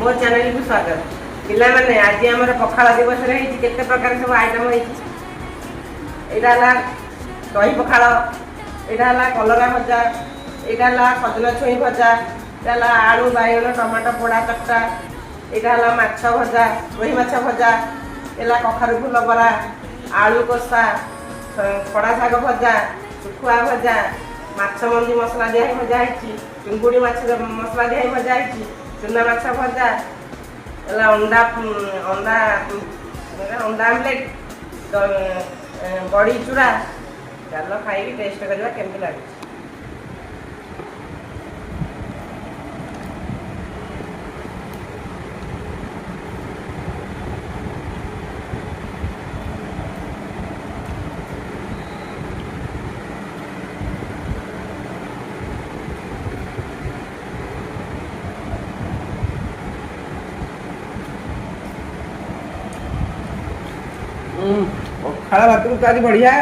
मो चैनल को स्वागत। पिला माने आज आमर पखाड़ दिवस रे केते प्रकार सब आइटम होइला दही पखाड़, यहाँ कलरा भजा, यहाँ सजना छुई भजा, यहाँ आलू बाइगण टमाटो पोड़ा चकटा, यहाँ माछ भजा रोही माछ भजा, यहाँ कखारु फुल बरा, आलू कषा, खड़ा शाग भजा, सुखुआ भजा, माछ मंदी मसला दिया भजा, चिंगुड़ी माछ मसला दिया भजा, चुना माछ भजा, अंडा अंडा अंडा आमलेट, बड़ी चूड़ा। चलो खाई टेस्ट करवा केमती लगे। पखाड़ भात तो आज बढ़िया।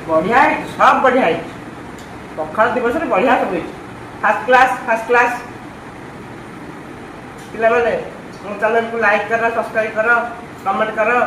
बढ़िया है, सब बढ़िया है। पखाड़ दिवस में बढ़िया सब फर्स्ट क्लास फर्स्ट क्लास। पिला माने मो चैनल को लाइक करो, सब्सक्राइब करो, कमेंट करो।